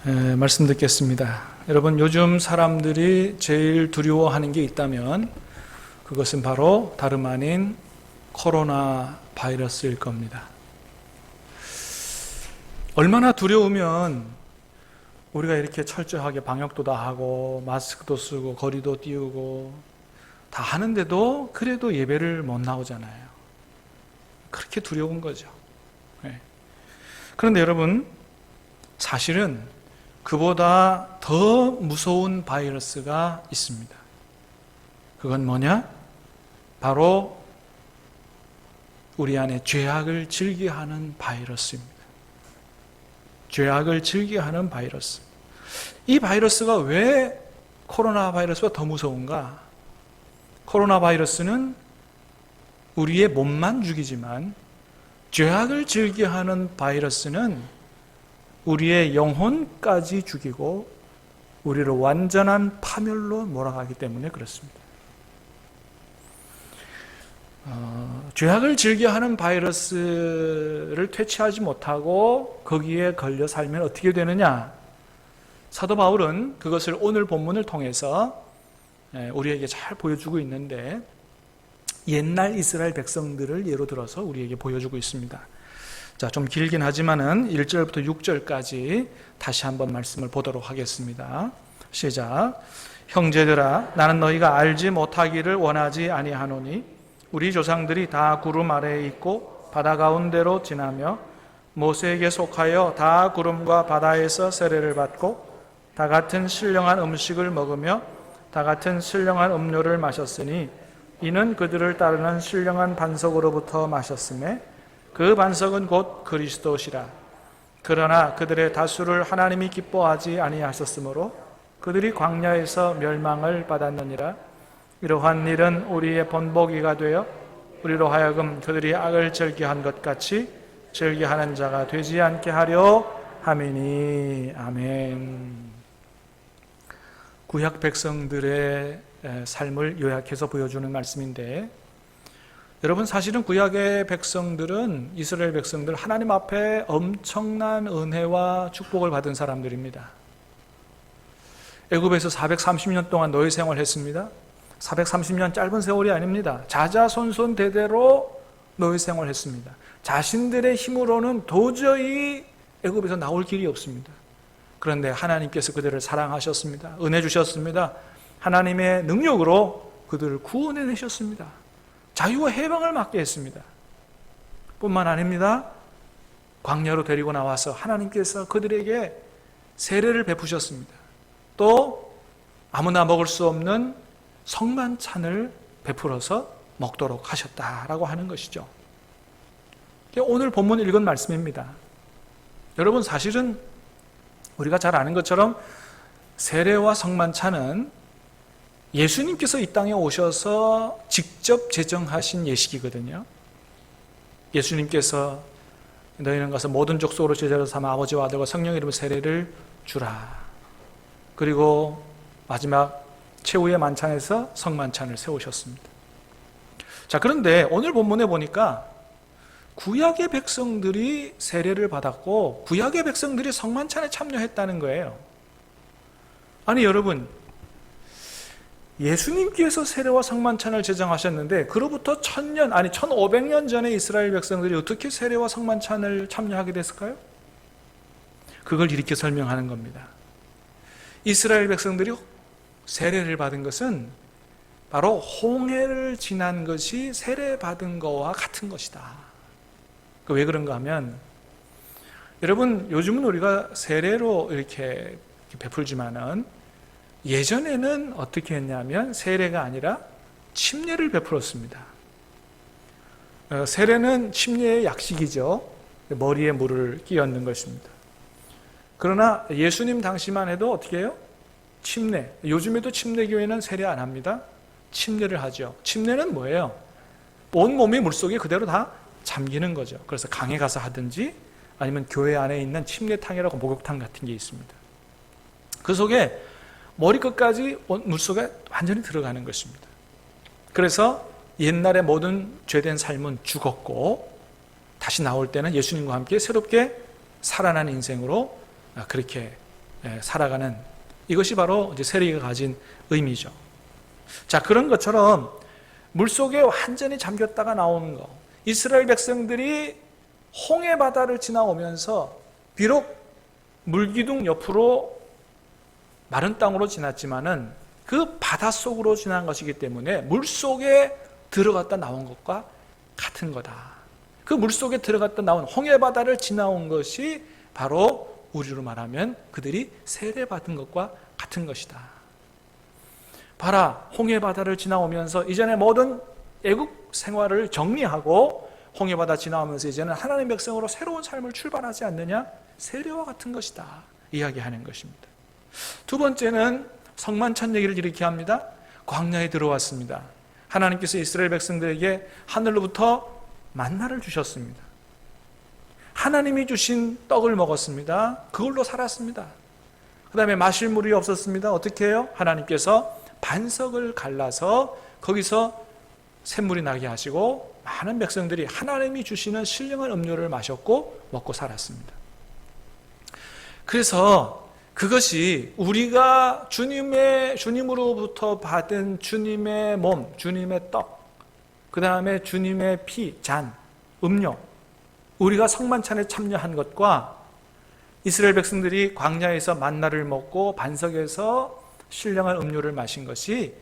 말씀 듣겠습니다. 여러분, 요즘 사람들이 제일 두려워하는 게 있다면 그것은 바로 다름 아닌 코로나 바이러스일 겁니다. 얼마나 두려우면 우리가 이렇게 철저하게 방역도 다 하고 마스크도 쓰고 거리도 띄우고 다 하는데도 그래도 예배를 못 나오잖아요. 그렇게 두려운 거죠. 그런데 여러분, 사실은 그보다 더 무서운 바이러스가 있습니다. 그건 뭐냐? 바로 우리 안에 죄악을 즐겨하는 바이러스입니다. 죄악을 즐겨하는 바이러스. 이 바이러스가 왜 코로나 바이러스가 더 무서운가? 코로나 바이러스는 우리의 몸만 죽이지만 죄악을 즐겨하는 바이러스는 우리의 영혼까지 죽이고 우리를 완전한 파멸로 몰아가기 때문에 그렇습니다. 죄악을 즐겨하는 바이러스를 퇴치하지 못하고 거기에 걸려 살면 어떻게 되느냐? 사도 바울은 그것을 오늘 본문을 통해서 우리에게 잘 보여주고 있는데, 옛날 이스라엘 백성들을 예로 들어서 우리에게 보여주고 있습니다. 자, 좀 길긴 하지만은 1절부터 6절까지 다시 한번 말씀을 보도록 하겠습니다. 시작. 형제들아, 나는 너희가 알지 못하기를 원하지 아니하노니 우리 조상들이 다 구름 아래에 있고 바다 가운데로 지나며 모세에게 속하여 다 구름과 바다에서 세례를 받고 다 같은 신령한 음식을 먹으며 다 같은 신령한 음료를 마셨으니 이는 그들을 따르는 신령한 반석으로부터 마셨음에 그 반석은 곧 그리스도시라. 그러나 그들의 다수를 하나님이 기뻐하지 아니하셨으므로 그들이 광야에서 멸망을 받았느니라. 이러한 일은 우리의 본보기가 되어 우리로 하여금 그들이 악을 즐겨한 것 같이 즐겨하는 자가 되지 않게 하려 함이니. 아멘. 구약 백성들의 삶을 요약해서 보여주는 말씀인데, 여러분, 사실은 구약의 백성들은, 이스라엘 백성들, 하나님 앞에 엄청난 은혜와 축복을 받은 사람들입니다. 애굽에서 430년 동안 노예 생활했습니다. 430년 짧은 세월이 아닙니다. 자자손손 대대로 노예 생활했습니다. 자신들의 힘으로는 도저히 애굽에서 나올 길이 없습니다. 그런데 하나님께서 그들을 사랑하셨습니다. 은혜 주셨습니다. 하나님의 능력으로 그들을 구원해내셨습니다. 자유와 해방을 맡게 했습니다. 뿐만 아닙니다. 광야로 데리고 나와서 하나님께서 그들에게 세례를 베푸셨습니다. 또 아무나 먹을 수 없는 성만찬을 베풀어서 먹도록 하셨다라고 하는 것이죠. 오늘 본문 읽은 말씀입니다. 여러분, 사실은 우리가 잘 아는 것처럼 세례와 성만찬은 예수님께서 이 땅에 오셔서 직접 제정하신 예식이거든요. 예수님께서 너희는 가서 모든 족속으로 제자로 삼아 아버지와 아들과 성령의 이름으로 세례를 주라. 그리고 마지막 최후의 만찬에서 성만찬을 세우셨습니다. 자, 그런데 오늘 본문에 보니까 구약의 백성들이 세례를 받았고 구약의 백성들이 성만찬에 참여했다는 거예요. 아니, 여러분, 예수님께서 세례와 성만찬을 제정하셨는데 그로부터 1000년, 아니 1500년 전에 이스라엘 백성들이 어떻게 세례와 성만찬을 참여하게 됐을까요? 그걸 이렇게 설명하는 겁니다. 이스라엘 백성들이 세례를 받은 것은 바로 홍해를 지난 것이 세례받은 것과 같은 것이다. 왜 그런가 하면, 여러분, 요즘은 우리가 세례로 이렇게 베풀지만은 예전에는 어떻게 했냐면 세례가 아니라 침례를 베풀었습니다. 세례는 침례의 약식이죠. 머리에 물을 끼얹는 것입니다. 그러나 예수님 당시만 해도 어떻게 해요? 침례. 요즘에도 침례교회는 세례 안 합니다. 침례를 하죠. 침례는 뭐예요? 온 몸이 물속에 그대로 다 잠기는 거죠. 그래서 강에 가서 하든지 아니면 교회 안에 있는 침례탕이라고 목욕탕 같은 게 있습니다. 그 속에 머리끝까지 물속에 완전히 들어가는 것입니다. 그래서 옛날의 모든 죄된 삶은 죽었고 다시 나올 때는 예수님과 함께 새롭게 살아난 인생으로 그렇게 살아가는, 이것이 바로 이제 세리가 가진 의미죠. 자, 그런 것처럼 물속에 완전히 잠겼다가 나오는 거, 이스라엘 백성들이 홍해 바다를 지나오면서 비록 물기둥 옆으로 마른 땅으로 지났지만은 그 바닷속으로 지난 것이기 때문에 물속에 들어갔다 나온 것과 같은 거다. 그 물속에 들어갔다 나온 홍해 바다를 지나온 것이 바로 우리로 말하면 그들이 세례받은 것과 같은 것이다. 봐라, 홍해 바다를 지나오면서 이전에 모든 애국 생활을 정리하고 홍해 바다 지나오면서 이제는 하나님의 백성으로 새로운 삶을 출발하지 않느냐? 세례와 같은 것이다 이야기하는 것입니다. 두 번째는 성만찬 얘기를 이렇게 합니다. 광야에 들어왔습니다. 하나님께서 이스라엘 백성들에게 하늘로부터 만나를 주셨습니다. 하나님이 주신 떡을 먹었습니다. 그걸로 살았습니다. 그 다음에 마실 물이 없었습니다. 어떻게 해요? 하나님께서 반석을 갈라서 거기서 샘물이 나게 하시고 많은 백성들이 하나님이 주시는 신령한 음료를 마셨고 먹고 살았습니다. 그래서 그것이 우리가 주님으로부터 받은 주님의 몸, 주님의 떡, 그 다음에 주님의 피, 잔, 음료, 우리가 성만찬에 참여한 것과 이스라엘 백성들이 광야에서 만나를 먹고 반석에서 신령한 음료를 마신 것이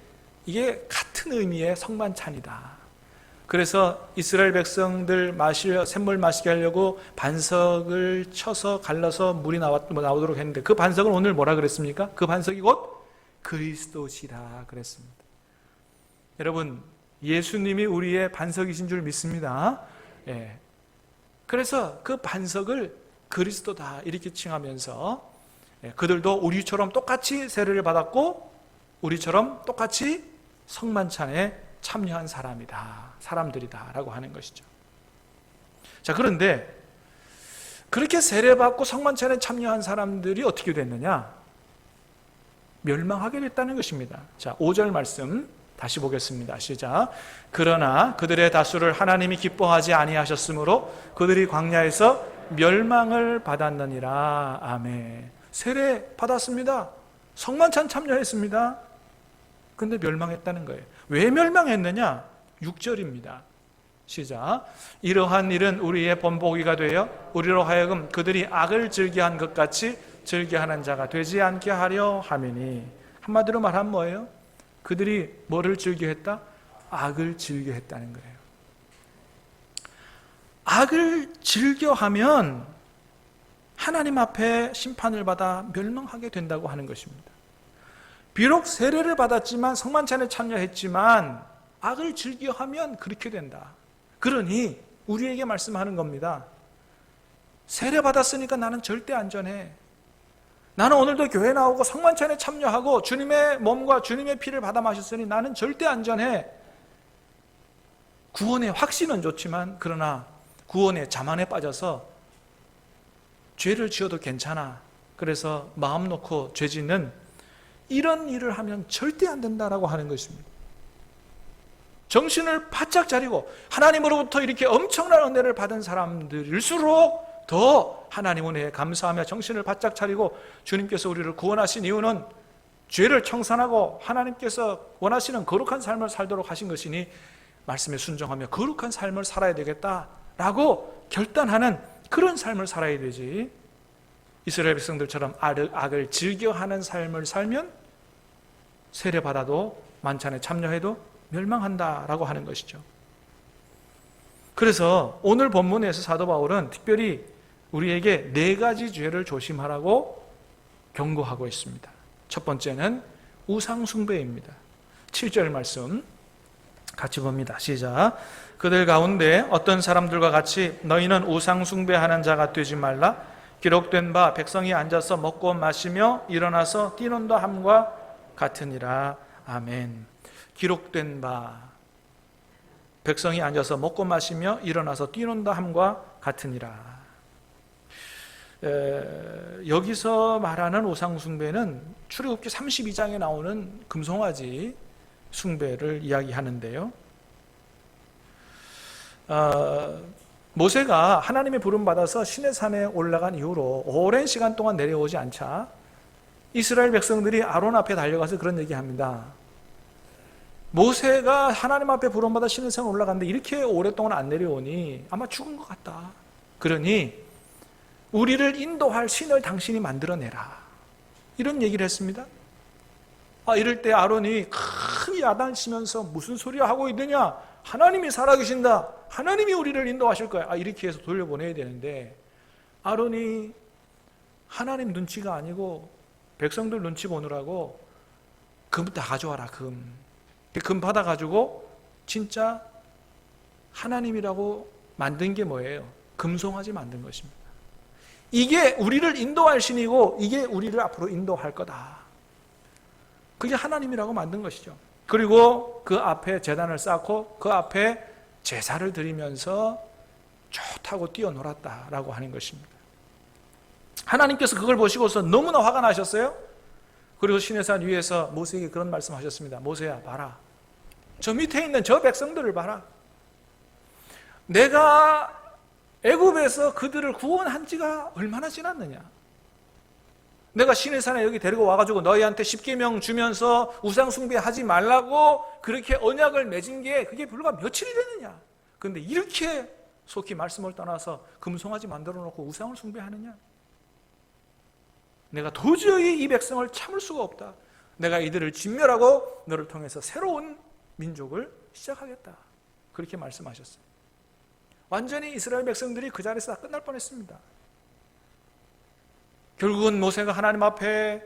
이게 같은 의미의 성만찬이다. 그래서 이스라엘 백성들 샘물 마시게 하려고 반석을 쳐서 갈라서 물이 나오도록 했는데 그 반석은 오늘 뭐라 그랬습니까? 그 반석이 곧 그리스도시라 그랬습니다. 여러분, 예수님이 우리의 반석이신 줄 믿습니다. 그래서 그 반석을 그리스도다 이렇게 칭하면서 그들도 우리처럼 똑같이 세례를 받았고 우리처럼 똑같이 성만찬에 참여한 사람들이다 라고 하는 것이죠. 자, 그런데 그렇게 세례받고 성만찬에 참여한 사람들이 어떻게 됐느냐? 멸망하게 됐다는 것입니다. 자, 5절 말씀 다시 보겠습니다. 시작. 그러나 그들의 다수를 하나님이 기뻐하지 아니하셨으므로 그들이 광야에서 멸망을 받았느니라. 아멘. 세례 받았습니다. 성만찬 참여했습니다. 근데 멸망했다는 거예요. 왜 멸망했느냐? 6절입니다. 시작. 이러한 일은 우리의 본보기가 되어 우리로 하여금 그들이 악을 즐겨한 것 같이 즐겨하는 자가 되지 않게 하려 함이니. 한마디로 말하면 뭐예요? 그들이 뭐를 즐겨했다? 악을 즐겨했다는 거예요. 악을 즐겨하면 하나님 앞에 심판을 받아 멸망하게 된다고 하는 것입니다. 비록 세례를 받았지만 성만찬에 참여했지만 악을 즐겨하면 그렇게 된다. 그러니 우리에게 말씀하는 겁니다. 세례 받았으니까 나는 절대 안전해. 나는 오늘도 교회 나오고 성만찬에 참여하고 주님의 몸과 주님의 피를 받아 마셨으니 나는 절대 안전해. 구원의 확신은 좋지만 그러나 구원의 자만에 빠져서 죄를 지어도 괜찮아. 그래서 마음 놓고 죄 짓는 이런 일을 하면 절대 안 된다라고 하는 것입니다. 정신을 바짝 차리고 하나님으로부터 이렇게 엄청난 은혜를 받은 사람들일수록 더 하나님 은혜에 감사하며 정신을 바짝 차리고 주님께서 우리를 구원하신 이유는 죄를 청산하고 하나님께서 원하시는 거룩한 삶을 살도록 하신 것이니 말씀에 순종하며 거룩한 삶을 살아야 되겠다라고 결단하는 그런 삶을 살아야 되지. 이스라엘 백성들처럼 악을 즐겨하는 삶을 살면 세례받아도 만찬에 참여해도 멸망한다라고 하는 것이죠. 그래서 오늘 본문에서 사도 바울은 특별히 우리에게 4가지 죄를 조심하라고 경고하고 있습니다. 첫 번째는 우상 숭배입니다. 7절 말씀 같이 봅니다. 시작. 그들 가운데 어떤 사람들과 같이 너희는 우상 숭배하는 자가 되지 말라. 기록된 바 백성이 앉아서 먹고 마시며 일어나서 뛰는다 함과 같으니라. 아멘. 기록된 바 백성이 앉아서 먹고 마시며 일어나서 뛰는다 함과 같으니라. 여기서 말하는 우상 숭배는 출애굽기 32장에 나오는 금송아지 숭배를 이야기하는데요. 모세가 하나님의 부름 받아서 시내산에 올라간 이후로 오랜 시간 동안 내려오지 않자 이스라엘 백성들이 아론 앞에 달려가서 그런 얘기합니다. 모세가 하나님 앞에 부름받아 시내산 올라갔는데 이렇게 오랫동안 안 내려오니 아마 죽은 것 같다. 그러니 우리를 인도할 신을 당신이 만들어내라. 이런 얘기를 했습니다. 이럴 때 아론이 큰 야단치면서 무슨 소리 하고 있느냐? 하나님이 살아계신다. 하나님이 우리를 인도하실 거야. 이렇게 해서 돌려보내야 되는데 아론이 하나님 눈치가 아니고 백성들 눈치 보느라고 금 다 가져와라. 금 받아가지고 진짜 하나님이라고 만든 게 뭐예요? 금송아지 만든 것입니다. 이게 우리를 인도할 신이고 이게 우리를 앞으로 인도할 거다. 그게 하나님이라고 만든 것이죠. 그리고 그 앞에 제단을 쌓고 그 앞에 제사를 드리면서 좋다고 뛰어놀았다라고 하는 것입니다. 하나님께서 그걸 보시고서 너무나 화가 나셨어요. 그리고 시내산 위에서 모세에게 그런 말씀하셨습니다. 모세야, 봐라. 저 밑에 있는 저 백성들을 봐라. 내가 애굽에서 그들을 구원한 지가 얼마나 지났느냐. 내가 시내산에 여기 데리고 와가지고 너희한테 십계명 주면서 우상 숭배하지 말라고 그렇게 언약을 맺은 게 그게 불과 며칠이 됐느냐. 그런데 이렇게 속히 말씀을 떠나서 금송아지 만들어 놓고 우상을 숭배하느냐. 내가 도저히 이 백성을 참을 수가 없다. 내가 이들을 진멸하고 너를 통해서 새로운 민족을 시작하겠다. 그렇게 말씀하셨어요. 완전히 이스라엘 백성들이 그 자리에서 다 끝날 뻔했습니다. 결국은 모세가 하나님 앞에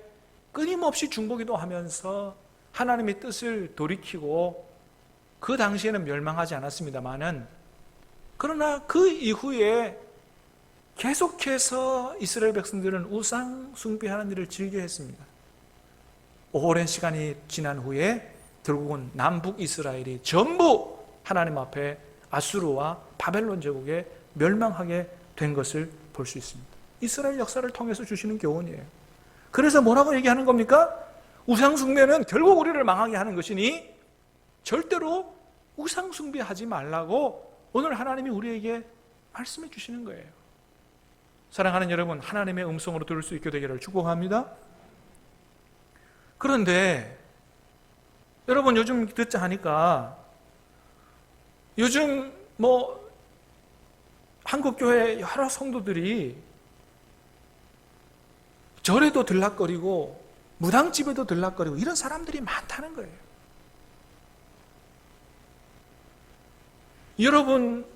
끊임없이 중보기도 하면서 하나님의 뜻을 돌이키고 그 당시에는 멸망하지 않았습니다만은 그러나 그 이후에 계속해서 이스라엘 백성들은 우상 숭배하는 일을 즐겨했습니다. 오랜 시간이 지난 후에 결국은 남북 이스라엘이 전부 하나님 앞에 아수르와 바벨론 제국에 멸망하게 된 것을 볼 수 있습니다. 이스라엘 역사를 통해서 주시는 교훈이에요. 그래서 뭐라고 얘기하는 겁니까? 우상 숭배는 결국 우리를 망하게 하는 것이니 절대로 우상 숭배하지 말라고 오늘 하나님이 우리에게 말씀해 주시는 거예요. 사랑하는 여러분, 하나님의 음성으로 들을 수 있게 되기를 축복합니다. 그런데 여러분 요즘 듣자 하니까 요즘 한국교회 여러 성도들이 절에도 들락거리고 무당집에도 들락거리고 이런 사람들이 많다는 거예요. 여러분,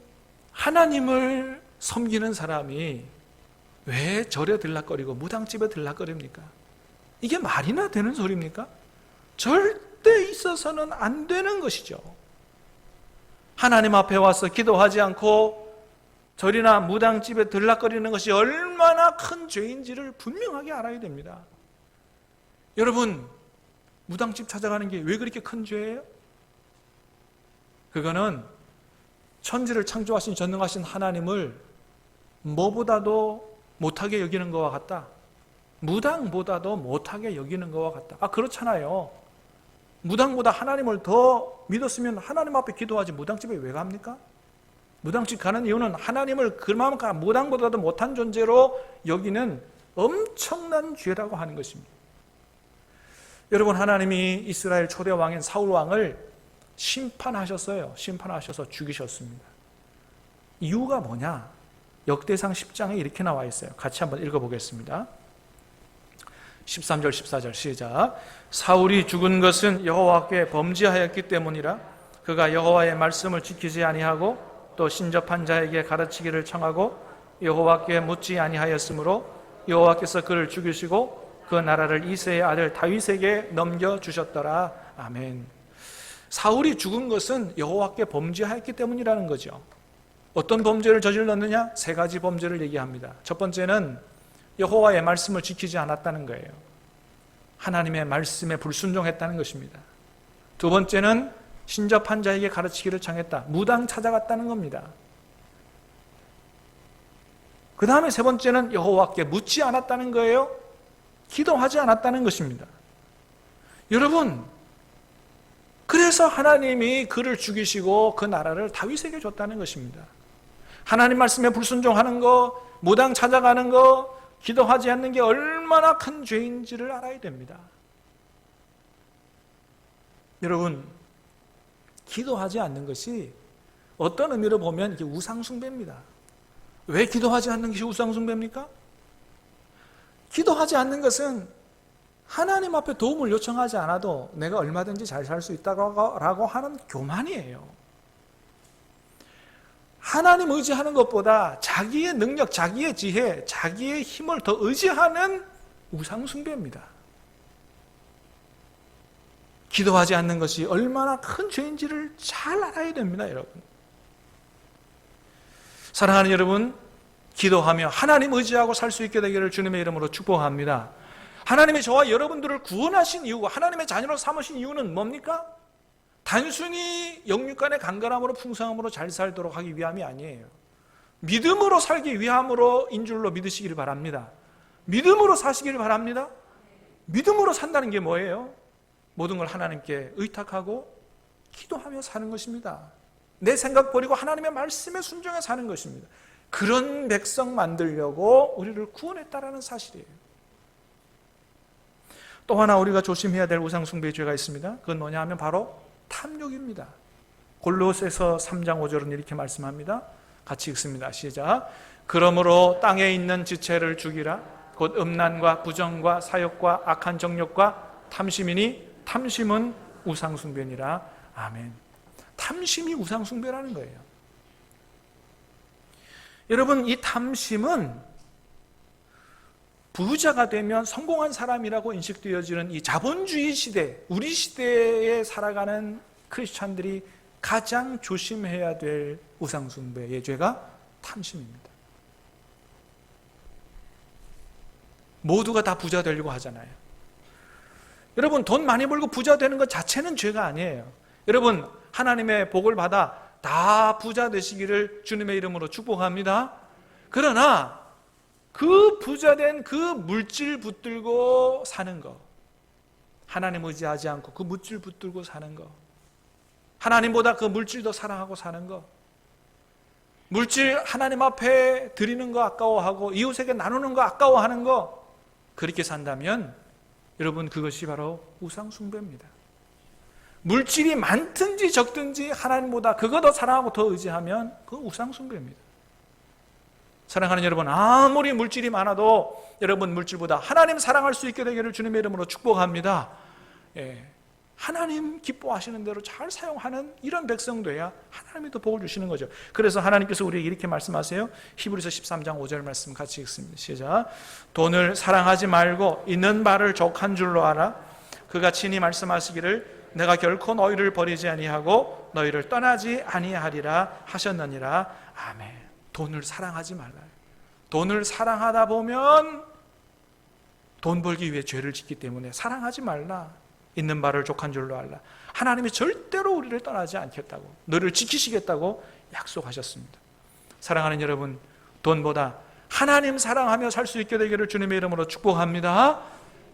하나님을 섬기는 사람이 왜 절에 들락거리고 무당집에 들락거립니까? 이게 말이나 되는 소리입니까? 절대 있어서는 안 되는 것이죠. 하나님 앞에 와서 기도하지 않고 절이나 무당집에 들락거리는 것이 얼마나 큰 죄인지를 분명하게 알아야 됩니다. 여러분, 무당집 찾아가는 게 왜 그렇게 큰 죄예요? 그거는 천지를 창조하신 전능하신 하나님을 뭐보다도 못하게 여기는 것과 같다. 무당보다도 못하게 여기는 것과 같다. 그렇잖아요. 무당보다 하나님을 더 믿었으면 하나님 앞에 기도하지 무당집에 왜 갑니까? 무당집 가는 이유는 하나님을 그만큼 무당보다도 못한 존재로 여기는 엄청난 죄라고 하는 것입니다. 여러분, 하나님이 이스라엘 초대 왕인 사울 왕을 심판하셨어요. 심판하셔서 죽이셨습니다. 이유가 뭐냐? 역대상 10장에 이렇게 나와 있어요. 같이 한번 읽어보겠습니다. 13절 14절 시작. 사울이 죽은 것은 여호와께 범죄하였기 때문이라. 그가 여호와의 말씀을 지키지 아니하고 또 신접한 자에게 가르치기를 청하고 여호와께 묻지 아니하였으므로 여호와께서 그를 죽이시고 그 나라를 이새의 아들 다윗에게 넘겨주셨더라. 아멘. 사울이 죽은 것은 여호와께 범죄하였기 때문이라는 거죠. 어떤 범죄를 저질렀느냐? 세 가지 범죄를 얘기합니다. 첫 번째는 여호와의 말씀을 지키지 않았다는 거예요. 하나님의 말씀에 불순종했다는 것입니다. 두 번째는 신접한 자에게 가르치기를 청했다. 무당 찾아갔다는 겁니다. 그 다음에 세 번째는 여호와께 묻지 않았다는 거예요. 기도하지 않았다는 것입니다. 여러분, 그래서 하나님이 그를 죽이시고 그 나라를 다윗에게 줬다는 것입니다. 하나님 말씀에 불순종하는 거, 무당 찾아가는 거, 기도하지 않는 게 얼마나 큰 죄인지를 알아야 됩니다. 여러분, 기도하지 않는 것이 어떤 의미로 보면 이게 우상숭배입니다. 왜 기도하지 않는 것이 우상숭배입니까? 기도하지 않는 것은 하나님 앞에 도움을 요청하지 않아도 내가 얼마든지 잘 살 수 있다고 하는 교만이에요. 하나님 의지하는 것보다 자기의 능력, 자기의 지혜, 자기의 힘을 더 의지하는 우상숭배입니다. 기도하지 않는 것이 얼마나 큰 죄인지를 잘 알아야 됩니다, 여러분. 사랑하는 여러분, 기도하며 하나님 의지하고 살 수 있게 되기를 주님의 이름으로 축복합니다. 하나님이 저와 여러분들을 구원하신 이유가, 하나님의 자녀로 삼으신 이유는 뭡니까? 단순히 영육간의 간절함으로 풍성함으로 잘 살도록 하기 위함이 아니에요. 믿음으로 살기 위함으로 인 줄로 믿으시기를 바랍니다. 믿음으로 사시기를 바랍니다. 믿음으로 산다는 게 뭐예요? 모든 걸 하나님께 의탁하고 기도하며 사는 것입니다. 내 생각 버리고 하나님의 말씀에 순종해 사는 것입니다. 그런 백성 만들려고 우리를 구원했다라는 사실이에요. 또 하나 우리가 조심해야 될 우상숭배의 죄가 있습니다. 그건 뭐냐 하면 바로 탐욕입니다. 골로새서 3장 5절은 이렇게 말씀합니다. 같이 읽습니다. 시작. 그러므로 땅에 있는 지체를 죽이라. 곧 음란과 부정과 사욕과 악한 정욕과 탐심이니 탐심은 우상숭배니라. 아멘. 탐심이 우상숭배라는 거예요. 여러분, 이 탐심은 부자가 되면 성공한 사람이라고 인식되어지는 이 자본주의 시대, 우리 시대에 살아가는 크리스찬들이 가장 조심해야 될 우상숭배의 죄가 탐심입니다. 모두가 다 부자 되려고 하잖아요. 여러분, 돈 많이 벌고 부자 되는 것 자체는 죄가 아니에요. 여러분, 하나님의 복을 받아 다 부자 되시기를 주님의 이름으로 축복합니다. 그러나 그 부자된 그 물질 붙들고 사는 거, 하나님 의지하지 않고 그 물질 붙들고 사는 거, 하나님보다 그 물질도 사랑하고 사는 거, 물질 하나님 앞에 드리는 거 아까워하고 이웃에게 나누는 거 아까워하는 거, 그렇게 산다면 여러분, 그것이 바로 우상숭배입니다. 물질이 많든지 적든지 하나님보다 그거 더 사랑하고 더 의지하면 그건 우상숭배입니다. 사랑하는 여러분, 아무리 물질이 많아도 여러분 물질보다 하나님 사랑할 수 있게 되기를 주님의 이름으로 축복합니다. 하나님 기뻐하시는 대로 잘 사용하는 이런 백성 돼야 하나님이 더 복을 주시는 거죠. 그래서 하나님께서 우리에게 이렇게 말씀하세요. 히브리서 13장 5절 말씀 같이 읽습니다. 시작. 돈을 사랑하지 말고 있는 바를 족한 줄로 알아. 그가 친히 말씀하시기를 내가 결코 너희를 버리지 아니하고 너희를 떠나지 아니하리라 하셨느니라. 아멘. 돈을 사랑하지 말라요. 돈을 사랑하다 보면 돈 벌기 위해 죄를 짓기 때문에 사랑하지 말라. 있는 바를 족한 줄로 알라. 하나님이 절대로 우리를 떠나지 않겠다고, 너를 지키시겠다고 약속하셨습니다. 사랑하는 여러분, 돈보다 하나님 사랑하며 살 수 있게 되기를 주님의 이름으로 축복합니다.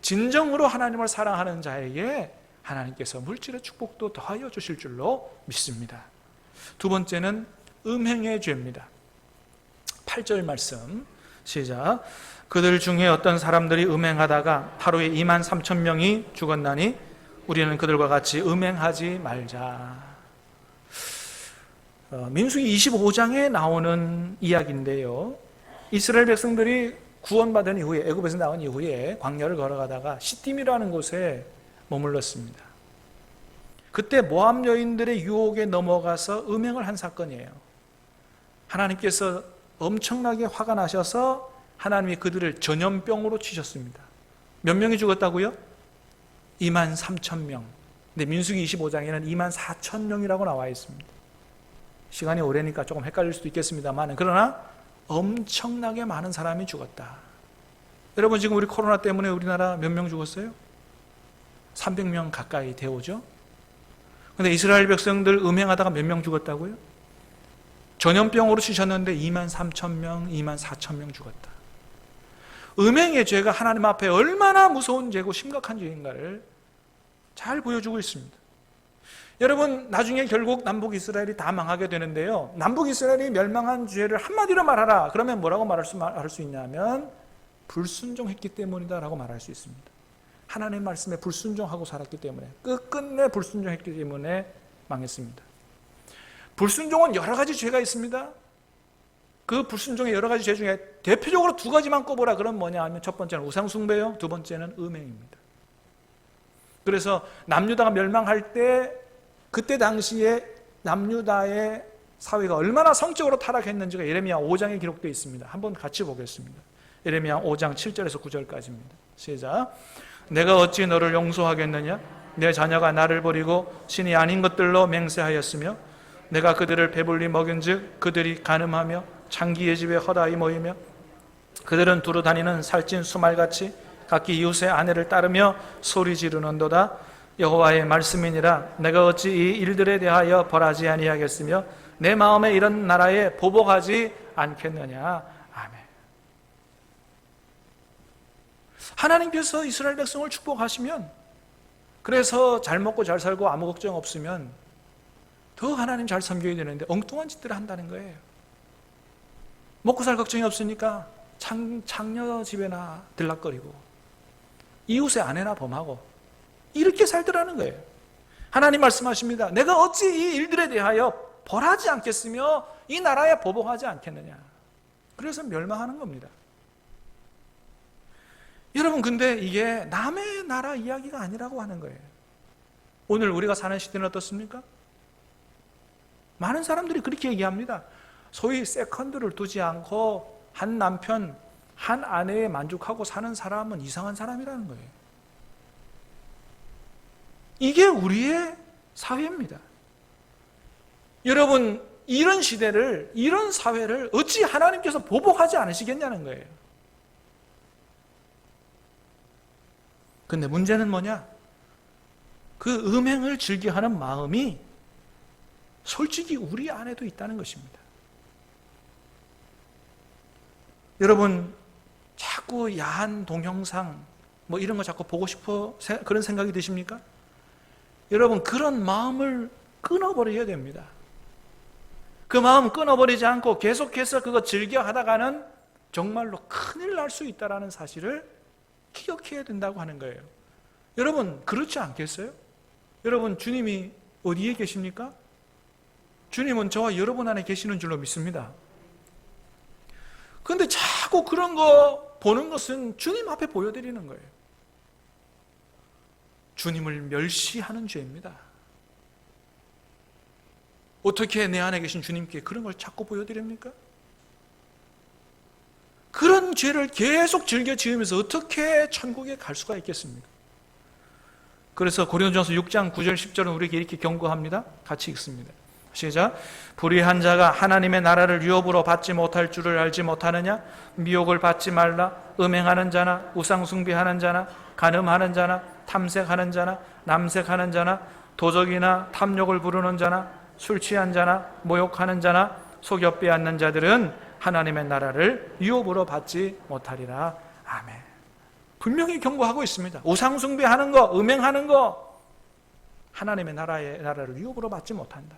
진정으로 하나님을 사랑하는 자에게 하나님께서 물질의 축복도 더하여 주실 줄로 믿습니다. 두 번째는 음행의 죄입니다. 8절 말씀 시작. 그들 중에 어떤 사람들이 음행하다가 하루에 23,000명이 죽었나니 우리는 그들과 같이 음행하지 말자. 민수기 25장에 나오는 이야기인데요, 이스라엘 백성들이 구원받은 이후에, 애굽에서 나온 이후에 광야를 걸어가다가 시딤이라는 곳에 머물렀습니다. 그때 모압 여인들의 유혹에 넘어가서 음행을 한 사건이에요. 하나님께서 엄청나게 화가 나셔서 하나님이 그들을 전염병으로 치셨습니다. 몇 명이 죽었다고요? 23,000명. 근데 민수기 25장에는 24,000명이라고 나와 있습니다. 시간이 오래니까 조금 헷갈릴 수도 있겠습니다만, 그러나 엄청나게 많은 사람이 죽었다. 여러분, 지금 우리 코로나 때문에 우리나라 몇 명 죽었어요? 300명 가까이 되오죠. 근데 이스라엘 백성들 음행하다가 몇 명 죽었다고요? 전염병으로 치셨는데 23,000명, 24,000명 죽었다. 음행의 죄가 하나님 앞에 얼마나 무서운 죄고 심각한 죄인가를 잘 보여주고 있습니다. 여러분, 나중에 결국 남북 이스라엘이 다 망하게 되는데요, 남북 이스라엘이 멸망한 죄를 한마디로 말하라. 그러면 뭐라고 말할 수 있냐면 불순종했기 때문이다라고 말할 수 있습니다. 하나님의 말씀에 불순종하고 살았기 때문에, 끝끝내 불순종했기 때문에 망했습니다. 불순종은 여러 가지 죄가 있습니다. 그 불순종의 여러 가지 죄 중에 대표적으로 두 가지만 꼽으라 그러면 뭐냐 하면, 첫 번째는 우상숭배요, 두 번째는 음행입니다. 그래서 남유다가 멸망할 때, 그때 당시에 남유다의 사회가 얼마나 성적으로 타락했는지가 예레미야 5장에 기록되어 있습니다. 한번 같이 보겠습니다. 예레미야 5장 7절에서 9절까지입니다. 시작. 내가 어찌 너를 용서하겠느냐? 내 자녀가 나를 버리고 신이 아닌 것들로 맹세하였으며, 내가 그들을 배불리 먹은즉 그들이 간음하며 창기의 집에 허다히 모이며, 그들은 두루 다니는 살찐 수말같이 각기 이웃의 아내를 따르며 소리 지르는도다. 여호와의 말씀이니라. 내가 어찌 이 일들에 대하여 벌하지 아니하겠으며 내 마음에 이런 나라에 보복하지 않겠느냐. 아멘. 하나님께서 이스라엘 백성을 축복하시면, 그래서 잘 먹고 잘 살고 아무 걱정 없으면 더 하나님 잘 섬겨야 되는데 엉뚱한 짓들을 한다는 거예요. 먹고 살 걱정이 없으니까 창녀 집에나 들락거리고 이웃의 아내나 범하고 이렇게 살더라는 거예요. 하나님 말씀하십니다. 내가 어찌 이 일들에 대하여 벌하지 않겠으며 이 나라에 보복하지 않겠느냐. 그래서 멸망하는 겁니다. 여러분, 근데 이게 남의 나라 이야기가 아니라고 하는 거예요. 오늘 우리가 사는 시대는 어떻습니까? 많은 사람들이 그렇게 얘기합니다. 소위 세컨드를 두지 않고 한 남편, 한 아내에 만족하고 사는 사람은 이상한 사람이라는 거예요. 이게 우리의 사회입니다. 여러분, 이런 시대를, 이런 사회를 어찌 하나님께서 보복하지 않으시겠냐는 거예요. 근데 문제는 뭐냐? 그 음행을 즐겨하는 마음이 솔직히 우리 안에도 있다는 것입니다. 여러분, 자꾸 야한 동영상 뭐 이런 거 자꾸 보고 싶어 그런 생각이 드십니까? 여러분, 그런 마음을 끊어버려야 됩니다. 그 마음 끊어버리지 않고 계속해서 그거 즐겨 하다가는 정말로 큰일 날 수 있다는 사실을 기억해야 된다고 하는 거예요. 여러분, 그렇지 않겠어요? 여러분, 주님이 어디에 계십니까? 주님은 저와 여러분 안에 계시는 줄로 믿습니다. 그런데 자꾸 그런 거 보는 것은 주님 앞에 보여드리는 거예요. 주님을 멸시하는 죄입니다. 어떻게 내 안에 계신 주님께 그런 걸 자꾸 보여드립니까? 그런 죄를 계속 즐겨 지으면서 어떻게 천국에 갈 수가 있겠습니까? 그래서 고린도전서 6장 9절 10절은 우리에게 이렇게 경고합니다. 같이 읽습니다. 시작. 불의한 자가 하나님의 나라를 유업으로 받지 못할 줄을 알지 못하느냐? 미혹을 받지 말라. 음행하는 자나 우상 숭배하는 자나 간음하는 자나 탐색하는 자나 남색하는 자나 도적이나 탐욕을 부르는 자나 술 취한 자나 모욕하는 자나 속여 빼앗는 자들은 하나님의 나라를 유업으로 받지 못하리라. 아멘. 분명히 경고하고 있습니다. 우상 숭배하는 거, 음행하는 거, 하나님의 나라를 유업으로 받지 못한다.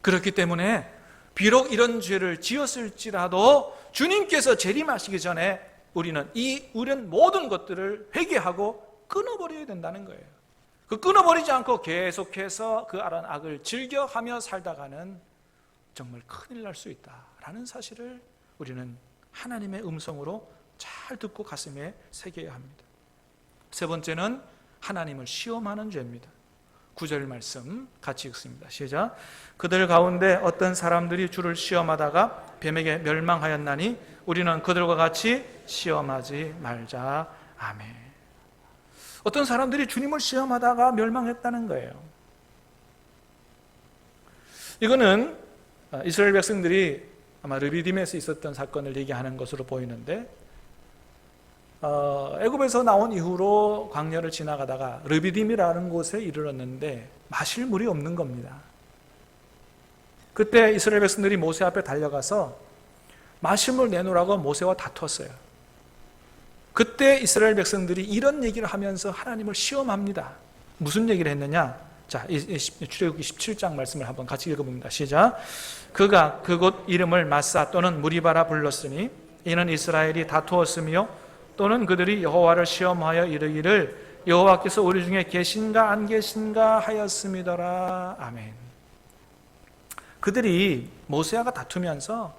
그렇기 때문에 비록 이런 죄를 지었을지라도 주님께서 재림하시기 전에 우리는 모든 것들을 회개하고 끊어버려야 된다는 거예요. 그 끊어버리지 않고 계속해서 그 악을 즐겨하며 살다가는 정말 큰일 날 수 있다라는 사실을 우리는 하나님의 음성으로 잘 듣고 가슴에 새겨야 합니다. 세 번째는 하나님을 시험하는 죄입니다. 9절 말씀 같이 읽습니다. 시작. 그들 가운데 어떤 사람들이 주를 시험하다가 뱀에게 멸망하였나니 우리는 그들과 같이 시험하지 말자. 아멘. 어떤 사람들이 주님을 시험하다가 멸망했다는 거예요. 이거는 이스라엘 백성들이 아마 르비딤에서 있었던 사건을 얘기하는 것으로 보이는데, 애굽에서 나온 이후로 광야를 지나가다가 르비딤이라는 곳에 이르렀는데 마실 물이 없는 겁니다. 그때 이스라엘 백성들이 모세 앞에 달려가서 마실 물 내놓으라고 모세와 다투었어요. 그때 이스라엘 백성들이 이런 얘기를 하면서 하나님을 시험합니다. 무슨 얘기를 했느냐? 자, 출애굽기 17장 말씀을 한번 같이 읽어봅니다. 시작. 그가 그곳 이름을 마사 또는 무리바라 불렀으니 이는 이스라엘이 다투었으며 또는 그들이 여호와를 시험하여 이르기를 여호와께서 우리 중에 계신가 안 계신가 하였음이더라. 아멘. 그들이 모세와 다투면서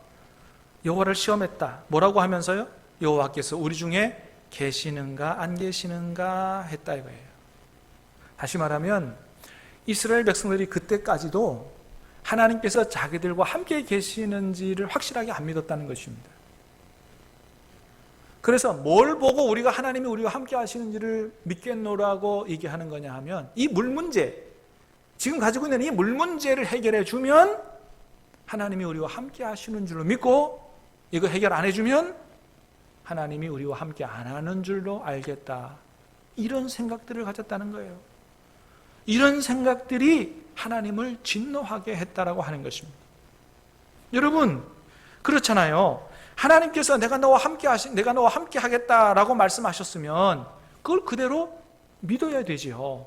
여호와를 시험했다. 뭐라고 하면서요? 여호와께서 우리 중에 계시는가 안 계시는가 했다 이거예요. 다시 말하면 이스라엘 백성들이 그때까지도 하나님께서 자기들과 함께 계시는지를 확실하게 안 믿었다는 것입니다. 그래서 뭘 보고 우리가 하나님이 우리와 함께 하시는지를 믿겠노라고 얘기하는 거냐 하면 이 물 문제, 지금 가지고 있는 이 물 문제를 해결해 주면 하나님이 우리와 함께 하시는 줄로 믿고, 이거 해결 안 해주면 하나님이 우리와 함께 안 하는 줄로 알겠다. 이런 생각들을 가졌다는 거예요. 이런 생각들이 하나님을 진노하게 했다라고 하는 것입니다. 여러분, 그렇잖아요. 하나님께서 내가 너와 함께 하겠다라고 말씀하셨으면 그걸 그대로 믿어야 되지요.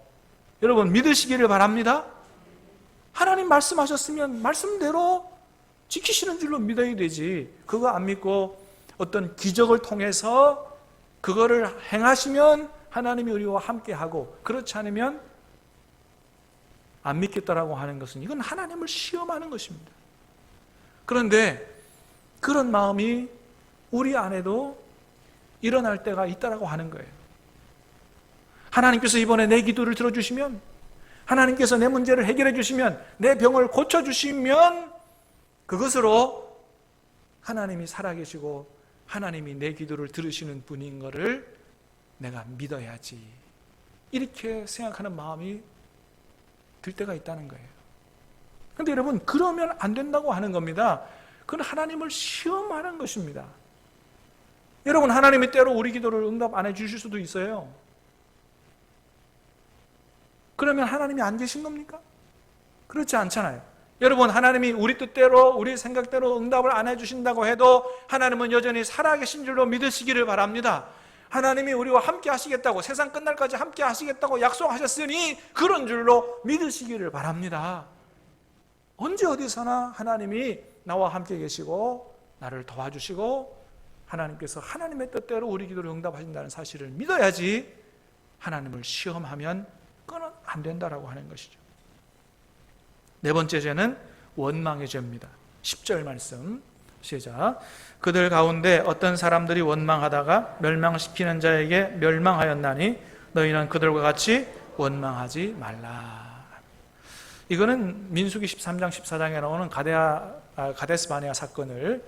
여러분, 믿으시기를 바랍니다. 하나님 말씀하셨으면 말씀대로 지키시는 줄로 믿어야 되지. 그거 안 믿고 어떤 기적을 통해서 그거를 행하시면 하나님이 우리와 함께하고, 그렇지 않으면 안 믿겠다라고 하는 것은 이건 하나님을 시험하는 것입니다. 그런데 그런 마음이 우리 안에도 일어날 때가 있다라고 하는 거예요. 하나님께서 이번에 내 기도를 들어주시면, 하나님께서 내 문제를 해결해 주시면, 내 병을 고쳐주시면 그것으로 하나님이 살아계시고 하나님이 내 기도를 들으시는 분인 것을 내가 믿어야지, 이렇게 생각하는 마음이 들 때가 있다는 거예요. 그런데 여러분, 그러면 안 된다고 하는 겁니다. 그건 하나님을 시험하는 것입니다. 여러분, 하나님이 때로 우리 기도를 응답 안 해주실 수도 있어요. 그러면 하나님이 안 계신 겁니까? 그렇지 않잖아요. 여러분, 하나님이 우리 뜻대로 우리 생각대로 응답을 안 해주신다고 해도 하나님은 여전히 살아계신 줄로 믿으시기를 바랍니다. 하나님이 우리와 함께 하시겠다고, 세상 끝날까지 함께 하시겠다고 약속하셨으니 그런 줄로 믿으시기를 바랍니다. 언제 어디서나 하나님이 나와 함께 계시고 나를 도와주시고 하나님께서 하나님의 뜻대로 우리 기도를 응답하신다는 사실을 믿어야지, 하나님을 시험하면 그건 안 된다라고 하는 것이죠. 네 번째 죄는 원망의 죄입니다. 10절 말씀 시작. 그들 가운데 어떤 사람들이 원망하다가 멸망시키는 자에게 멸망하였나니 너희는 그들과 같이 원망하지 말라. 이거는 민수기 13장 14장에 나오는 가데스 바네아 사건을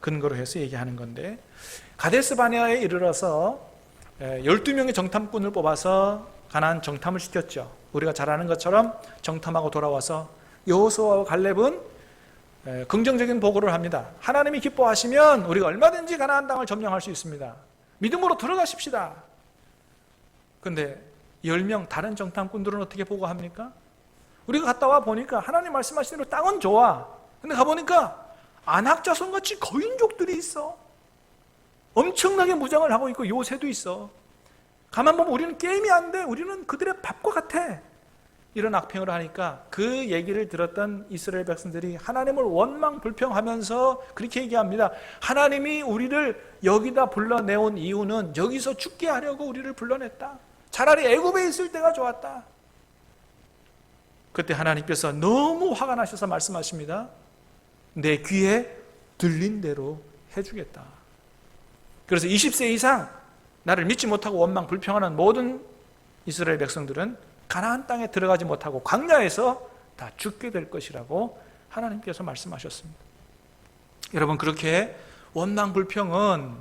근거로 해서 얘기하는 건데, 가데스 바네아에 이르러서 12명의 정탐꾼을 뽑아서 가나안 정탐을 시켰죠. 우리가 잘 아는 것처럼 정탐하고 돌아와서 여호수아와 갈렙은 긍정적인 보고를 합니다. 하나님이 기뻐하시면 우리가 얼마든지 가나안 땅을 점령할 수 있습니다. 믿음으로 들어가십시다. 그런데 10명 다른 정탐꾼들은 어떻게 보고합니까? 우리가 갔다 와 보니까 하나님 말씀하신 대로 땅은 좋아. 근데 가보니까 안악자손같이 거인족들이 있어. 엄청나게 무장을 하고 있고 요새도 있어. 가만 보면 우리는 게임이 안 돼. 우리는 그들의 밥과 같아. 이런 악평을 하니까 그 얘기를 들었던 이스라엘 백성들이 하나님을 원망 불평하면서 그렇게 얘기합니다. 하나님이 우리를 여기다 불러내온 이유는 여기서 죽게 하려고 우리를 불러냈다. 차라리 애굽에 있을 때가 좋았다. 그때 하나님께서 너무 화가 나셔서 말씀하십니다. 내 귀에 들린 대로 해주겠다. 그래서 20세 이상 나를 믿지 못하고 원망 불평하는 모든 이스라엘 백성들은 가나안 땅에 들어가지 못하고 광야에서 다 죽게 될 것이라고 하나님께서 말씀하셨습니다. 여러분, 그렇게 원망 불평은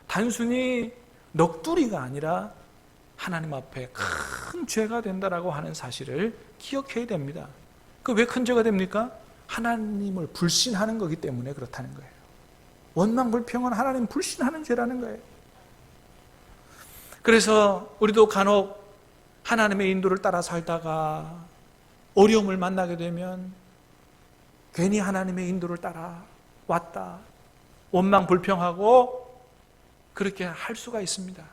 단순히 넋두리가 아니라 하나님 앞에 큰 죄가 된다라고 하는 사실을 기억해야 됩니다. 그 왜 큰 죄가 됩니까? 하나님을 불신하는 거기 때문에 그렇다는 거예요. 원망 불평은 하나님 불신하는 죄라는 거예요. 그래서 우리도 간혹 하나님의 인도를 따라 살다가 어려움을 만나게 되면 괜히 하나님의 인도를 따라 왔다, 원망 불평하고 그렇게 할 수가 있습니다.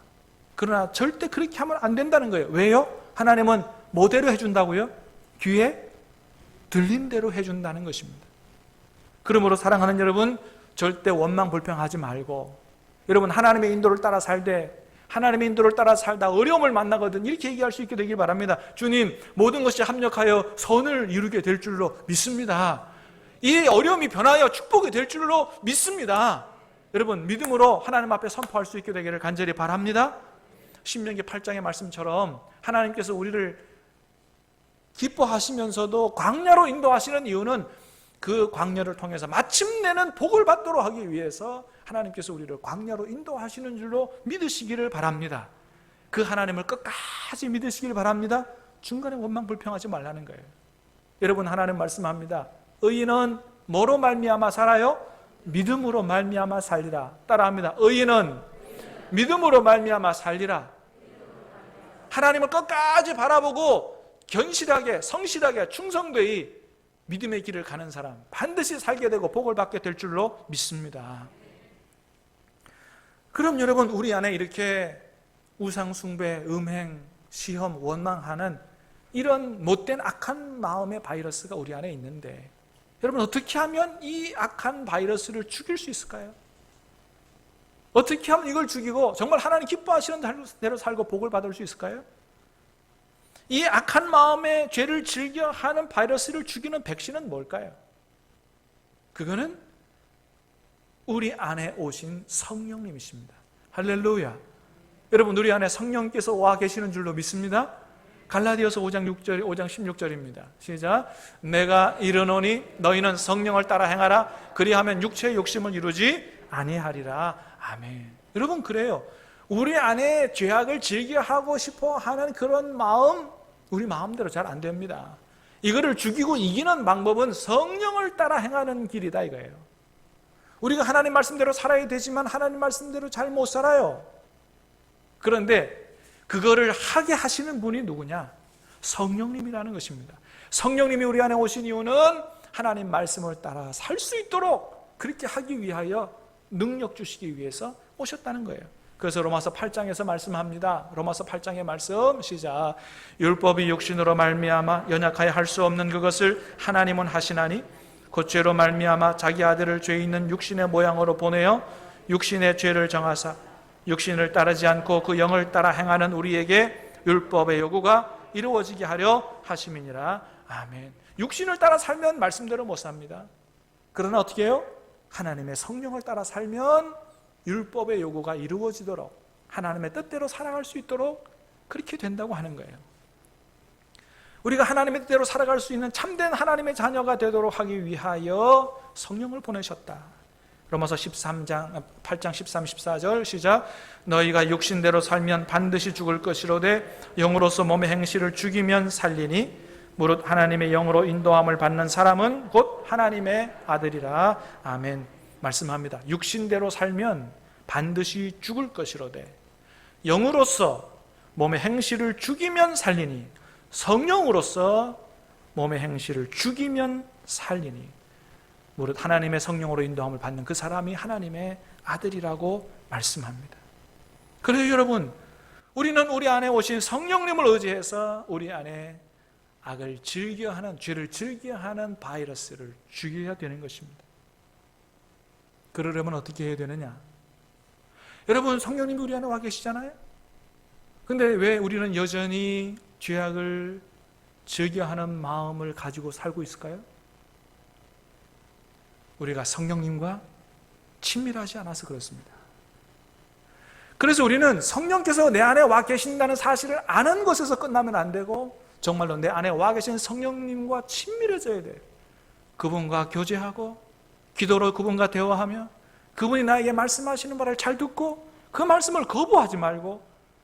그러나 절대 그렇게 하면 안 된다는 거예요. 왜요? 하나님은 뭐대로 해준다고요? 귀에 들린 대로 해준다는 것입니다. 그러므로 사랑하는 여러분, 절대 원망 불평하지 말고, 여러분 하나님의 인도를 따라 살되, 하나님의 인도를 따라 살다 어려움을 만나거든 이렇게 얘기할 수 있게 되길 바랍니다. 주님, 모든 것이 합력하여 선을 이루게 될 줄로 믿습니다. 이 어려움이 변하여 축복이 될 줄로 믿습니다. 여러분, 믿음으로 하나님 앞에 선포할 수 있게 되기를 간절히 바랍니다. 신명기 8장의 말씀처럼 하나님께서 우리를 기뻐하시면서도 광야로 인도하시는 이유는 그 광야를 통해서 마침내는 복을 받도록 하기 위해서 하나님께서 우리를 광야로 인도하시는 줄로 믿으시기를 바랍니다. 그 하나님을 끝까지 믿으시기를 바랍니다. 중간에 원망 불평하지 말라는 거예요. 여러분, 하나님 말씀합니다. 의인은 뭐로 말미암아 살아요? 믿음으로 말미암아 살리라. 따라합니다. 의인은 믿음으로 말미암아 살리라. 하나님을 끝까지 바라보고 견실하게, 성실하게, 충성되이 믿음의 길을 가는 사람 반드시 살게 되고 복을 받게 될 줄로 믿습니다. 그럼 여러분, 우리 안에 이렇게 우상숭배, 음행, 시험, 원망하는 이런 못된 악한 마음의 바이러스가 우리 안에 있는데, 여러분 어떻게 하면 이 악한 바이러스를 죽일 수 있을까요? 어떻게 하면 이걸 죽이고 정말 하나님 기뻐하시는 대로 살고 복을 받을 수 있을까요? 이 악한 마음의 죄를 즐겨하는 바이러스를 죽이는 백신은 뭘까요? 그거는 우리 안에 오신 성령님이십니다. 할렐루야. 여러분, 우리 안에 성령께서 와 계시는 줄로 믿습니다. 갈라디아서 5장 16절입니다. 시작. 내가 이르노니 너희는 성령을 따라 행하라. 그리하면 육체의 욕심을 이루지 아니하리라. 아멘. 여러분, 그래요. 우리 안에 죄악을 즐겨하고 싶어 하는 그런 마음, 우리 마음대로 잘 안 됩니다. 이거를 죽이고 이기는 방법은 성령을 따라 행하는 길이다 이거예요. 우리가 하나님 말씀대로 살아야 되지만 하나님 말씀대로 잘 못 살아요. 그런데 그거를 하게 하시는 분이 누구냐? 성령님이라는 것입니다. 성령님이 우리 안에 오신 이유는 하나님 말씀을 따라 살 수 있도록 그렇게 하기 위하여 능력 주시기 위해서 오셨다는 거예요. 그래서 로마서 8장에서 말씀합니다. 로마서 8장의 말씀 시작. 율법이 육신으로 말미암아 연약하여 할 수 없는 그것을 하나님은 하시나니 곧 죄로 말미암아 자기 아들을 죄 있는 육신의 모양으로 보내어 육신의 죄를 정하사 육신을 따르지 않고 그 영을 따라 행하는 우리에게 율법의 요구가 이루어지게 하려 하심이니라. 아멘. 육신을 따라 살면 말씀대로 못 삽니다. 그러나 어떻게 해요? 하나님의 성령을 따라 살면 율법의 요구가 이루어지도록 하나님의 뜻대로 살아갈 수 있도록 그렇게 된다고 하는 거예요. 우리가 하나님의 뜻대로 살아갈 수 있는 참된 하나님의 자녀가 되도록 하기 위하여 성령을 보내셨다. 로마서 8장 13, 14절 시작. 너희가 육신대로 살면 반드시 죽을 것이로되 영으로서 몸의 행실을 죽이면 살리니 무릇 하나님의 영으로 인도함을 받는 사람은 곧 하나님의 아들이라. 아멘. 말씀합니다. 육신대로 살면 반드시 죽을 것이로되 영으로서 몸의 행실을 죽이면 살리니 성령으로서 몸의 행실을 죽이면 살리니 무릇 하나님의 성령으로 인도함을 받는 그 사람이 하나님의 아들이라고 말씀합니다. 그래서 여러분, 우리는 우리 안에 오신 성령님을 의지해서 우리 안에 악을 즐겨하는, 죄를 즐겨하는 바이러스를 죽여야 되는 것입니다. 그러려면 어떻게 해야 되느냐? 여러분, 성령님이 우리 안에 와 계시잖아요? 근데 왜 우리는 여전히 죄악을 즐겨하는 마음을 가지고 살고 있을까요? 우리가 성령님과 친밀하지 않아서 그렇습니다. 그래서 우리는 성령께서 내 안에 와 계신다는 사실을 아는 것에서 끝나면 안 되고 정말로 내 안에 와 계신 성령님과 친밀해져야 돼요. 그분과 교제하고 기도로 그분과 대화하며 그분이 나에게 말씀하시는 말을 잘 듣고 그 말씀을 거부하지 말고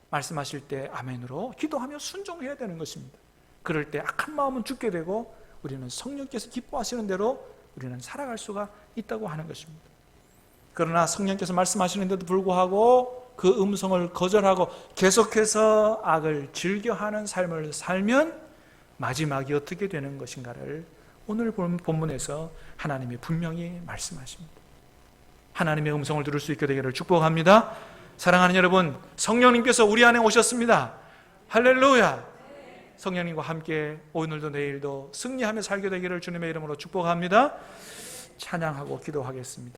말씀하실 때 아멘으로 기도하며 순종해야 되는 것입니다. 그럴 때 악한 마음은 죽게 되고 우리는 성령께서 기뻐하시는 대로 우리는 살아갈 수가 있다고 하는 것입니다. 그러나 성령께서 말씀하시는데도 불구하고 그 음성을 거절하고 계속해서 악을 즐겨하는 삶을 살면 마지막이 어떻게 되는 것인가를 오늘 본문에서 하나님이 분명히 말씀하십니다. 하나님의 음성을 들을 수 있게 되기를 축복합니다. 사랑하는 여러분, 성령님께서 우리 안에 오셨습니다. 할렐루야. 성령님과 함께 오늘도 내일도 승리하며 살게 되기를 주님의 이름으로 축복합니다. 찬양하고 기도하겠습니다.